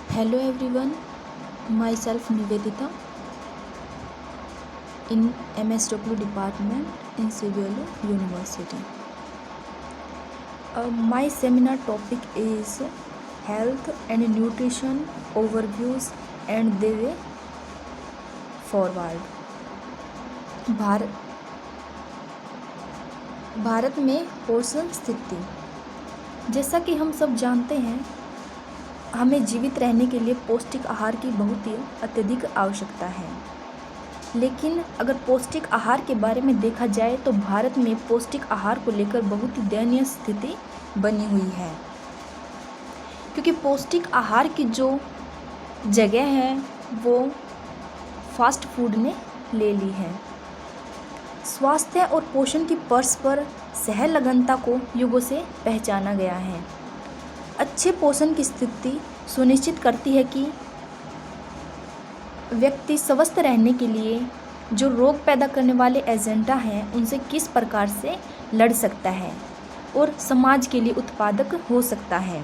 Hello everyone, myself Nivedita in MSW department in CBLO University. My seminar topic is health and nutrition overviews and the way forward. Bharat में पोषण स्थिति। जैसा कि हम सब जानते हैं, हमें जीवित रहने के लिए पौष्टिक आहार की बहुत ही अत्यधिक आवश्यकता है। लेकिन अगर पौष्टिक आहार के बारे में देखा जाए तो भारत में पौष्टिक आहार को लेकर बहुत ही दयनीय स्थिति बनी हुई है, क्योंकि पौष्टिक आहार की जो जगह है वो फास्ट फूड ने ले ली है। स्वास्थ्य और पोषण की पर्स पर सहलगनता को युगों से पहचाना गया है। अच्छे पोषण की स्थिति सुनिश्चित करती है कि व्यक्ति स्वस्थ रहने के लिए जो रोग पैदा करने वाले एजेंडा हैं उनसे किस प्रकार से लड़ सकता है और समाज के लिए उत्पादक हो सकता है।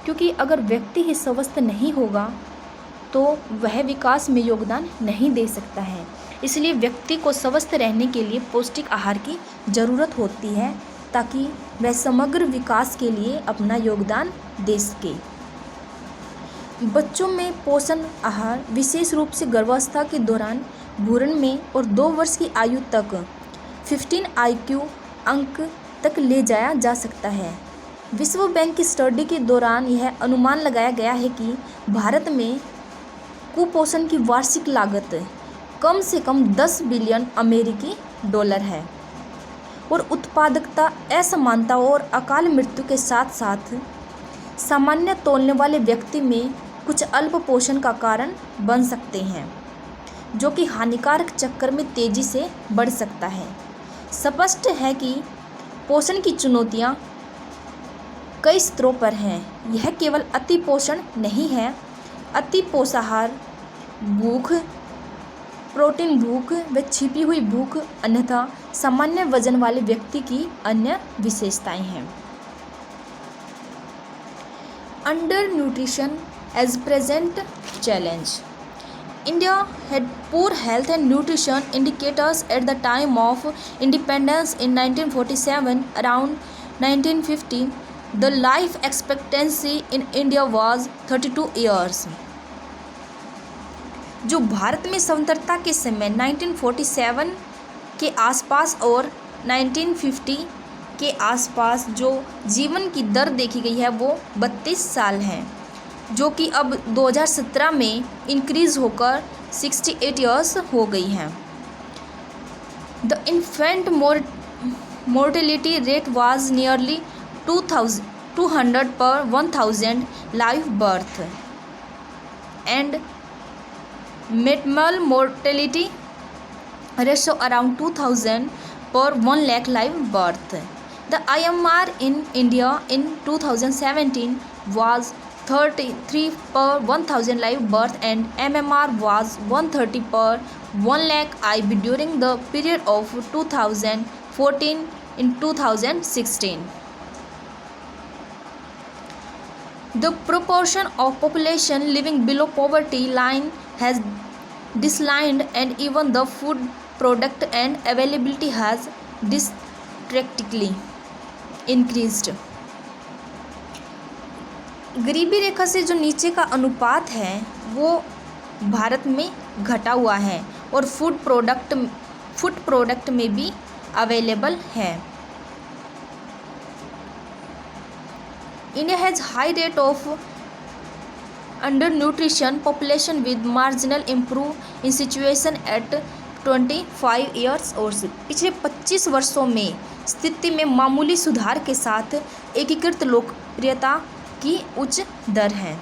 क्योंकि अगर व्यक्ति ही स्वस्थ नहीं होगा तो वह विकास में योगदान नहीं दे सकता है। इसलिए व्यक्ति को स्वस्थ रहने के लिए पौष्टिक आहार की ज़रूरत होती है ताकि वह समग्र विकास के लिए अपना योगदान दे सके। बच्चों में पोषण आहार विशेष रूप से गर्भावस्था के दौरान भ्रूण में और 2 वर्ष की आयु तक 15 IQ अंक तक ले जाया जा सकता है। विश्व बैंक की स्टडी के दौरान यह अनुमान लगाया गया है कि भारत में कुपोषण की वार्षिक लागत कम से कम 10 बिलियन अमेरिकी डॉलर है और उत्पादकता, असमानता और अकाल मृत्यु के साथ साथ सामान्य तौलने वाले व्यक्ति में कुछ अल्प पोषण का कारण बन सकते हैं, जो कि हानिकारक चक्कर में तेजी से बढ़ सकता है। स्पष्ट है कि पोषण की चुनौतियां कई स्तरों पर हैं। यह केवल अति पोषण नहीं है। अति पोषाहार भूख, प्रोटीन भूख व छिपी हुई भूख अन्यथा सामान्य वजन वाले व्यक्ति की अन्य विशेषताएं हैं। Under nutrition as present challenge. India had poor health and nutrition indicators at the time of independence in 1947. Around 1950, the life expectancy in India was 32 years. जो भारत में स्वतंत्रता के समय 1947 के आसपास और 1950 के आसपास जो जीवन की दर देखी गई है वो 32 साल है, जो कि अब 2017 में इंक्रीज होकर 68 ईयर्स हो गई हैं। The infant mortality rate was nearly 200 per 1000 live birth and maternal mortality ratio around 2000 per 1 lakh live birth. The IMR in India in 2017 was 33 per 1000 live birth and MMR was 130 per 1 lakh IB during the period of 2014 in 2016. The proportion of population living below poverty line has declined and even the food product and availability has drastically increased. गरीबी रेखा से जो नीचे का अनुपात है वो भारत में घटा हुआ है और फूड प्रोडक्ट में भी अवेलेबल है। India has high rate of undernutrition population with marginal improve in situation at 25 years old. पिछले 25 वर्षों में स्थिति में मामूली सुधार के साथ एकीकृत लोकप्रियता की उच्च दर है।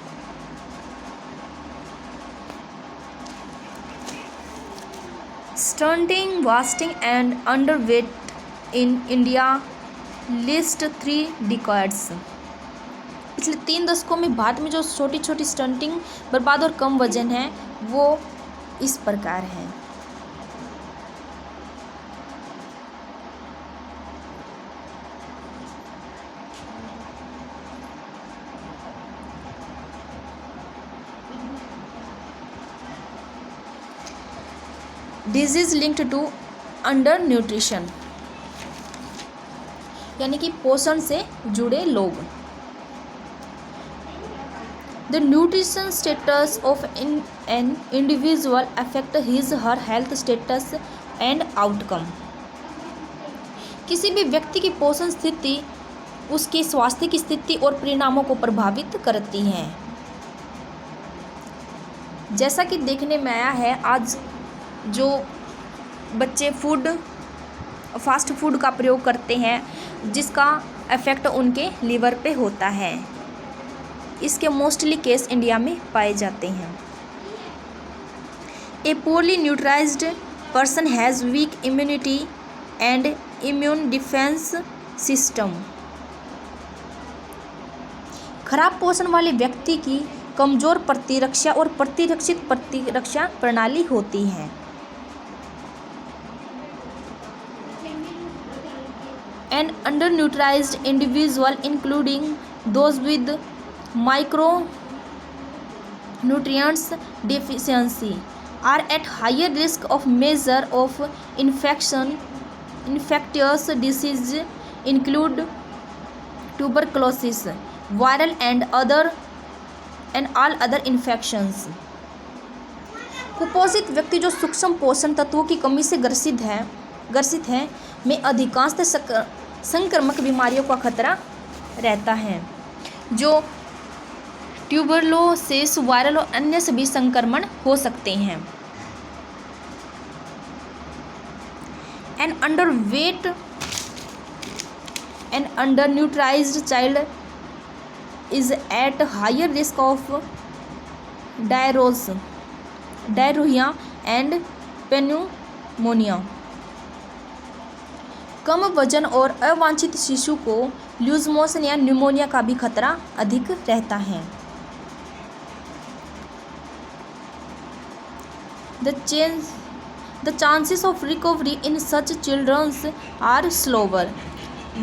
Stunting, wasting and underweight in India list 3 डिकॉर्ड्स। पिछले 3 दशकों में भारत में जो छोटी छोटी स्टंटिंग, बर्बाद और कम वजन है वो इस प्रकार है। Disease linked to under nutrition, यानी कि पोषण से जुड़े लोग। The nutrition status of an individual affect his her health status and outcome. किसी भी व्यक्ति की पोषण स्थिति उसके स्वास्थ्य की स्थिति और परिणामों को प्रभावित करती हैं। जैसा कि देखने में आया है, आज जो बच्चे फास्ट फूड का प्रयोग करते हैं, जिसका इफेक्ट उनके लीवर पे होता है। इसके मोस्टली केस इंडिया में पाए जाते हैं। A poorly nourished person has weak immunity and immune defence system. खराब पोषण वाले व्यक्ति की कमजोर प्रतिरक्षा और प्रतिरक्षित प्रतिरक्षा प्रणाली होती है। An under nourished individual including those with micronutrients deficiency are at higher risk of major of infectious disease include tuberculosis, viral and all other infections। कुपोषित व्यक्ति जो सूक्ष्म पोषण तत्वों की कमी से ग्रसित है में अधिकांशतः संक्रामक बीमारियों का खतरा रहता है, जो ट्यूबरलोसिस, वायरल और अन्य सभी संक्रमण हो सकते हैं। An under nourished child is at higher risk of diarrhoea and pneumonia. कम वजन और अवांछित शिशु को लूज मोशन या न्यूमोनिया का भी खतरा अधिक रहता है। The chances of recovery in such children are slower।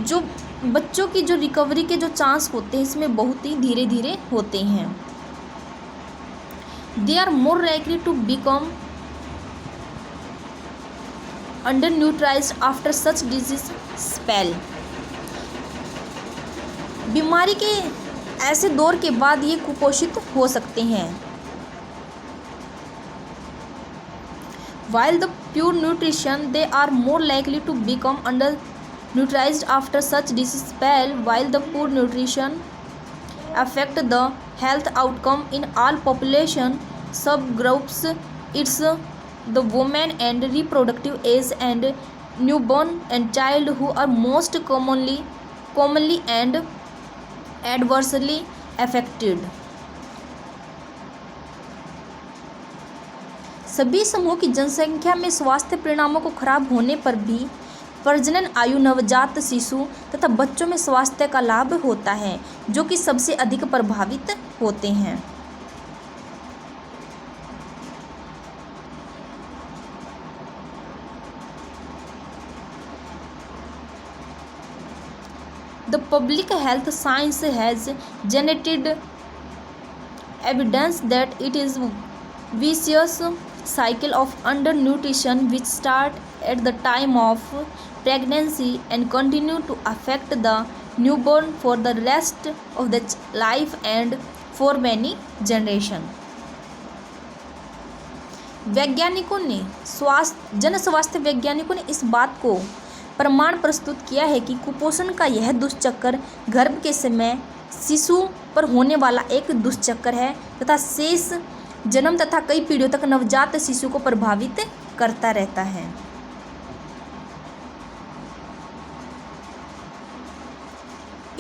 जो बच्चों की जो रिकवरी के जो चांस होते हैं, इसमें बहुत ही धीरे धीरे होते हैं। They are more likely to become undernutrized after such disease spell। बीमारी के ऐसे दौर के बाद ये कुपोषित हो सकते हैं। While the pure nutrition, they are more likely to become undernutrized after such disease spell, while the poor nutrition affect the health outcome in all population subgroups. It's the women and reproductive age and newborn and child who are most commonly and adversely affected। सभी समूह की जनसंख्या में स्वास्थ्य परिणामों को खराब होने पर भी प्रजनन आयु, नवजात शिशु तथा बच्चों में स्वास्थ्य का लाभ होता है, जो कि सबसे अधिक प्रभावित होते हैं। The public health science has generated evidence that it is vicious cycle of undernutrition which start at the time of pregnancy and continue to affect the newborn for the rest of the life and for many generation। वैज्ञानिकों ने जन स्वास्थ्य वैज्ञानिकों ने इस बात को प्रमाण प्रस्तुत किया है कि कुपोषण का यह दुष्चक्र गर्भ के समय शिशु पर होने वाला एक दुष्चक्र है तथा शेष जन्म तथा कई पीढ़ियों तक नवजात शिशु को प्रभावित करता रहता है।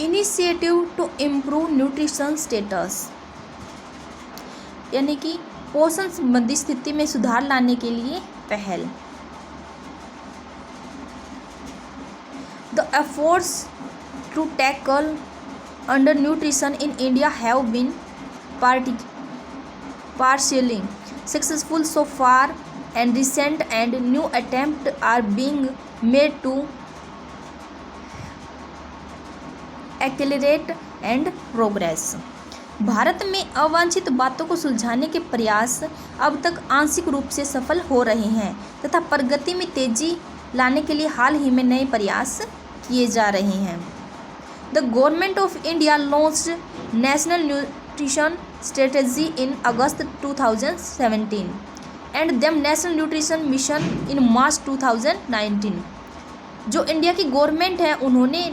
Initiative to improve nutrition status, यानी कि पोषण संबंधी स्थिति में सुधार लाने के लिए पहल। The efforts to tackle undernutrition in India have been partially successful so far, and recent and new attempts are being made to accelerate and progress। Bharat में अवांछित बातों को सुलझाने के प्रयास अब तक आंशिक रूप से सफल हो रहे हैं तथा प्रगति में तेजी लाने के लिए हाल ही में नए प्रयास किए जा रहे हैं। The government of India launched national nutrition strategy in August 2017 and them national nutrition mission in March 2019। जो इंडिया की गवर्नमेंट है उन्होंने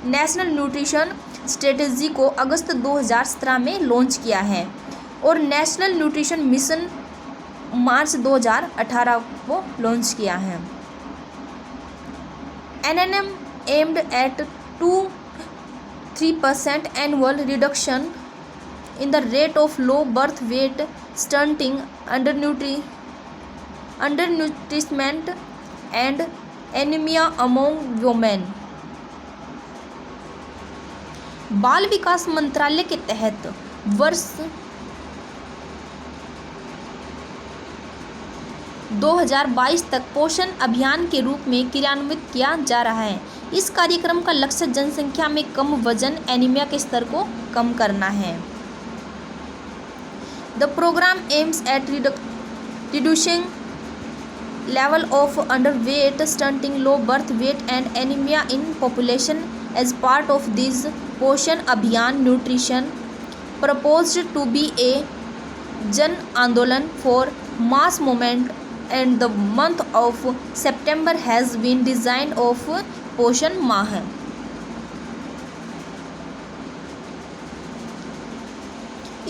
नेशनल न्यूट्रिशन स्ट्रेटेजी को अगस्त 2017 में लॉन्च किया है और नेशनल न्यूट्रिशन मिशन मार्च 2018 को लॉन्च किया है। NNM aimed at 2-3% annual reduction in the rate of low birth weight, stunting, undernutrition and anemia among women। बाल विकास मंत्रालय के तहत वर्ष 2022 तक पोषण अभियान के रूप में क्रियान्वित किया जा रहा है। इस कार्यक्रम का लक्ष्य जनसंख्या में कम वजन एनीमिया के स्तर को कम करना है। The program aims at reducing level of underweight, stunting, low birth weight and anemia in population as part of this Poshan Abhiyan nutrition proposed to be a Jan Andolan for mass movement, and the month of September has been designed of Poshan Mah।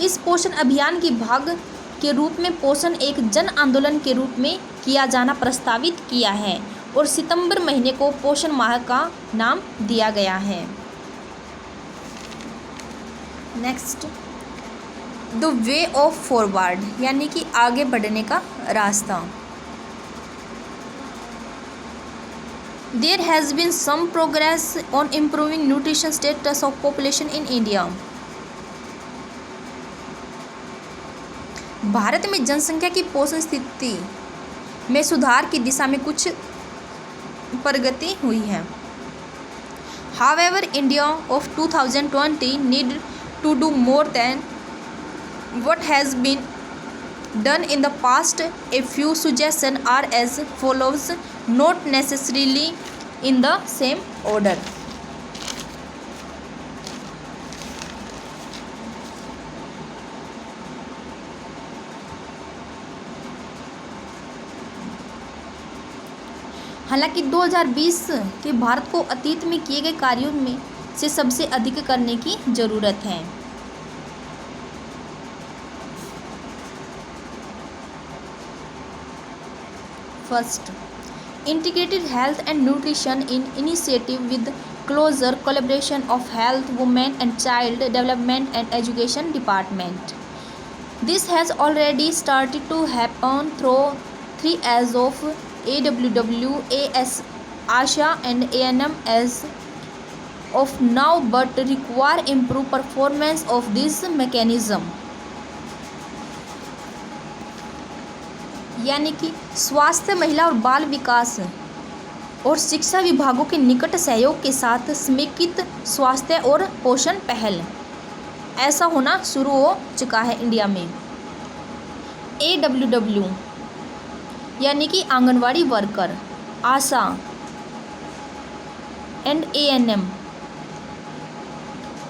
इस पोषण अभियान की भाग के रूप में पोषण एक जन आंदोलन के रूप में किया जाना प्रस्तावित किया है और सितंबर महीने को पोषण माह का नाम दिया गया है। Next, the way of forward यानी कि आगे बढ़ने का रास्ता। There has been some progress on improving nutrition status of population in India. भारत में जनसंख्या की पोषण स्थिति में सुधार की दिशा में कुछ प्रगति हुई है। However, India of 2020 need to do more than what has been done in the past. A few suggestions are as follows, not necessarily in the same order। हालांकि 2020 के भारत को अतीत में किए गए कार्यों में से सबसे अधिक करने की ज़रूरत है। First, integrated health and nutrition in initiative with closer collaboration of health, women and child development and education department. This has already started to happen through 3 as of AWW, ASHA and ANM as of now, but require improved performance of this mechanism। यानी कि स्वास्थ्य, महिला और बाल विकास और शिक्षा विभागों के निकट सहयोग के साथ समेकित स्वास्थ्य और पोषण पहल ऐसा होना शुरू हो चुका है इंडिया में। AWW यानी कि anganwadi worker, Asha and ANM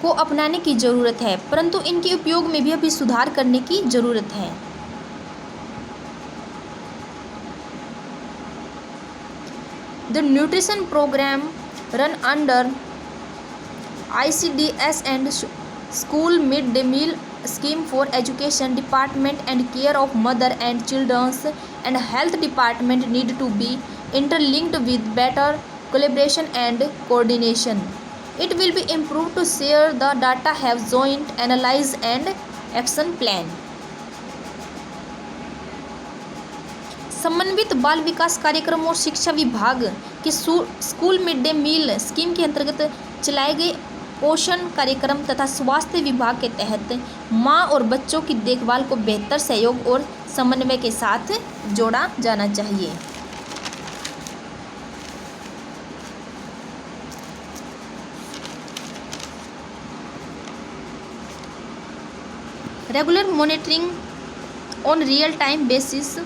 को अपनाने की ज़रूरत है, परंतु इनके उपयोग में भी अभी सुधार करने की ज़रूरत है। The nutrition program run under ICDS and school mid day meal scheme for education department and care of mother and children's and health department need to be interlinked with better collaboration and coordination. It will be improved to share the data, have joint analysis and action plan। समन्वित बाल विकास कार्यक्रम और शिक्षा विभाग के school mid day meal scheme के अंतर्गत चलाए गए पोषण कार्यक्रम तथा स्वास्थ्य विभाग के तहत मां और बच्चों की देखभाल को बेहतर सहयोग और समन्वय के साथ जोड़ा जाना चाहिए। Regular monitoring on real-time basis.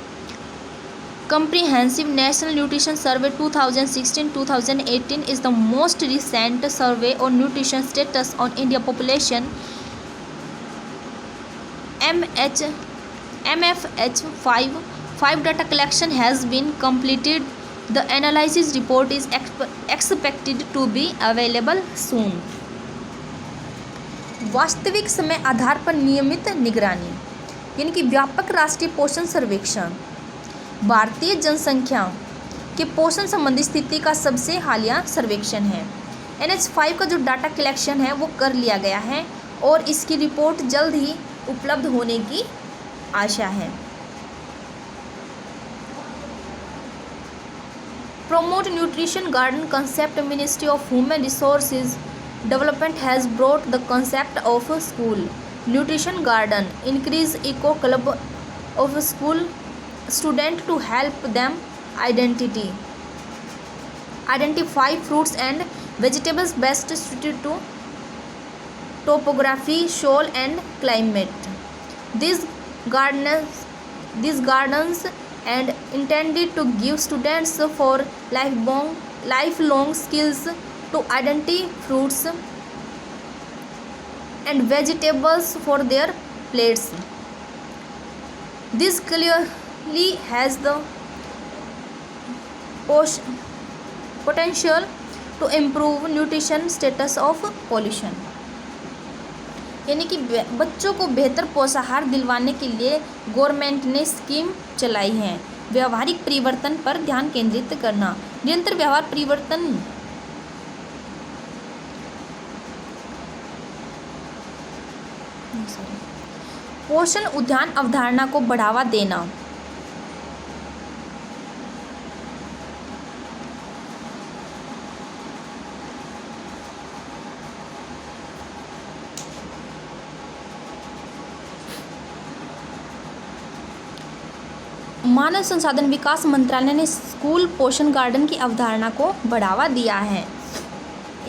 Comprehensive National Nutrition Survey 2016-2018 is the most recent survey on nutrition status on India population. MFH5 data collection has been completed. The analysis report is expected to be available soon. वास्तविक समय आधार पर नियमित निगरानी यानी कि व्यापक राष्ट्रीय पोषण सर्वेक्षण भारतीय जनसंख्या के पोषण संबंधी स्थिति का सबसे हालिया सर्वेक्षण है। NH5 का जो डाटा कलेक्शन है वो कर लिया गया है और इसकी रिपोर्ट जल्द ही उपलब्ध होने की आशा है। Promote Nutrition Garden concept. Ministry of Human Resources Development has brought the concept of a school nutrition garden. Increase eco club of school student to help them identify fruits and vegetables best suited to topography, soil and climate. These gardens and intended to give students for lifelong skills to identify fruits and vegetables for their plates. This clearly has the potential to improve nutrition status of pollution. यानी कि बच्चों को बेहतर पोषाहार दिलवाने के लिए government ने स्कीम चलाई है। व्यवहारिक परिवर्तन पर ध्यान केंद्रित करना। निरंतर व्यवहार परिवर्तन पोषण उद्यान अवधारणा को बढ़ावा देना। मानव संसाधन विकास मंत्रालय ने स्कूल पोषण गार्डन की अवधारणा को बढ़ावा दिया है।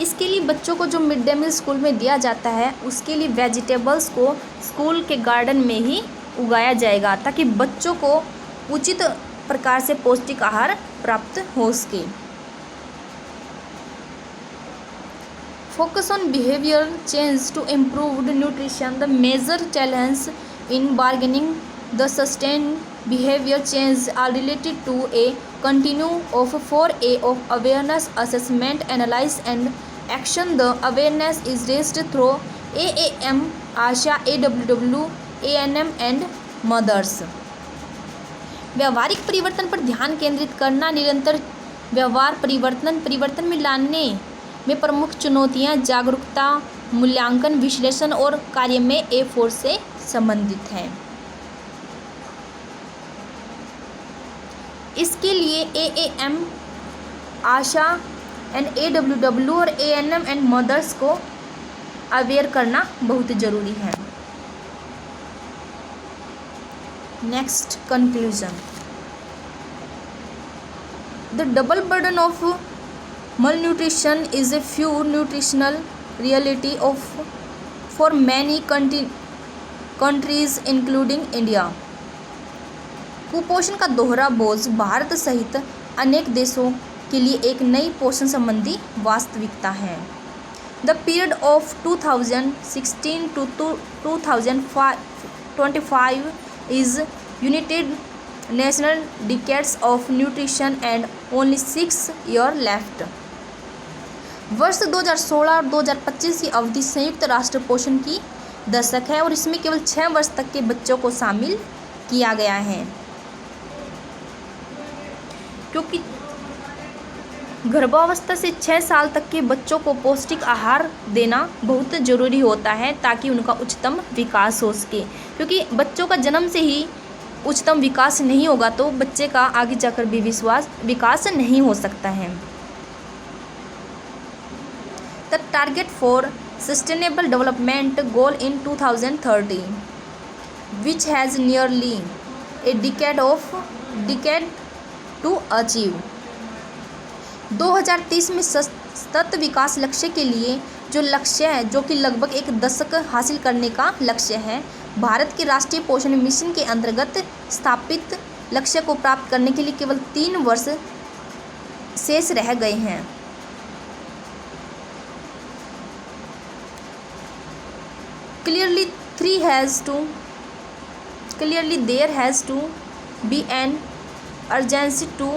इसके लिए बच्चों को जो मिड डे मील स्कूल में दिया जाता है उसके लिए वेजिटेबल्स को स्कूल के गार्डन में ही उगाया जाएगा ताकि बच्चों को उचित प्रकार से पौष्टिक आहार प्राप्त हो सके। Focus on behaviour change to improved nutrition. The major challenge in bargaining the sustain behavior change are related to a continuum of 4A of awareness, assessment, analyze and action. The awareness is raised through AAM, ASHA, AWW, ANM and mothers. व्यवहारिक परिवर्तन पर ध्यान केंद्रित करना। निरंतर व्यवहार परिवर्तन में लाने में प्रमुख चुनौतियां जागरूकता, मूल्यांकन, विश्लेषण और कार्य में A4 से संबंधित हैं। इसके लिए AAM, आशा एंड AWW और ANM एंड मदर्स को अवेयर करना बहुत ज़रूरी है। Next conclusion. The double burden of malnutrition is a few nutritional reality for many countries including India. कुपोषण का दोहरा बोझ भारत सहित अनेक देशों के लिए एक नई पोषण संबंधी वास्तविकता है। The period of 2016 to 2025 is United national decades of nutrition and only 6 years left. वर्ष 2016 और 2025 की अवधि संयुक्त राष्ट्र पोषण की दशक है और इसमें केवल 6 वर्ष तक के बच्चों को शामिल किया गया है, क्योंकि गर्भावस्था से 6 साल तक के बच्चों को पौष्टिक आहार देना बहुत ज़रूरी होता है ताकि उनका उच्चतम विकास हो सके। क्योंकि बच्चों का जन्म से ही उच्चतम विकास नहीं होगा तो बच्चे का आगे जाकर भी विकास नहीं हो सकता है। The target for sustainable development goal in 2030 which has nearly a decade to achieve. 2030 में सतत विकास लक्ष्य के लिए जो लक्ष्य है, जो कि लगभग 1 दशक हासिल करने का लक्ष्य है, भारत के राष्ट्रीय पोषण मिशन के अंतर्गत स्थापित लक्ष्य को प्राप्त करने के लिए केवल 3 वर्ष शेष रह गए हैं। Clearly there has to be an urgency to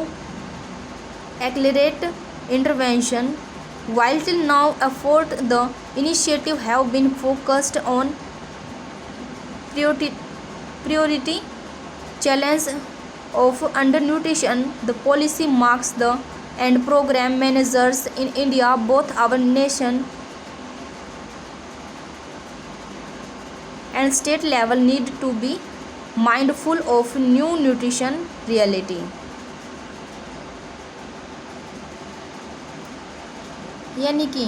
accelerate intervention. While till now the initiative have been focused on priority challenge of undernutrition, the policy marks the and program managers in India, both our nation and state level, need to be mindful of new nutrition reality. यानी कि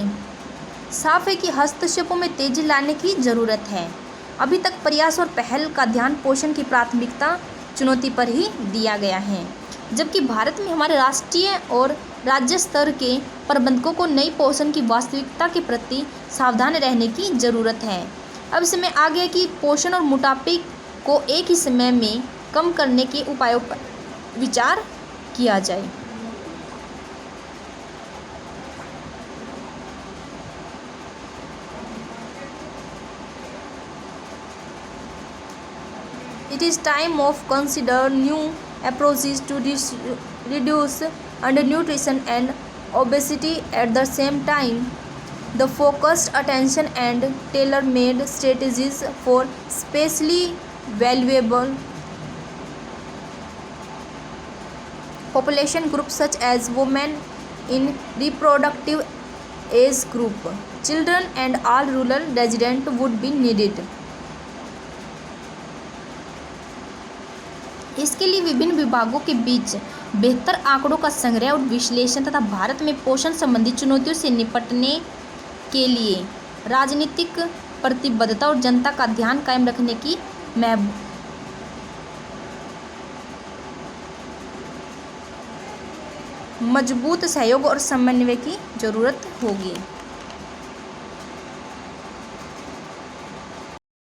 साफ है कि हस्तक्षेपों में तेजी लाने की ज़रूरत है। अभी तक प्रयास और पहल का ध्यान पोषण की प्राथमिकता चुनौती पर ही दिया गया है, जबकि भारत में हमारे राष्ट्रीय और राज्य स्तर के प्रबंधकों को नई पोषण की वास्तविकता के प्रति सावधान रहने की ज़रूरत है। अब समय आ गया कि पोषण और मोटापे को एक ही समय में कम करने के उपायों पर विचार किया जाए। It is time of consider new approaches to reduce undernutrition and obesity. At the same time, the focused attention and tailor-made strategies for specially valuable population groups such as women in reproductive age group, children and all rural residents would be needed. इसके लिए विभिन्न विभागों के बीच बेहतर आंकड़ों का संग्रह और विश्लेषण तथा भारत में पोषण संबंधी चुनौतियों से निपटने के लिए राजनीतिक प्रतिबद्धता और जनता का ध्यान कायम रखने की मजबूत सहयोग और समन्वय की जरूरत होगी।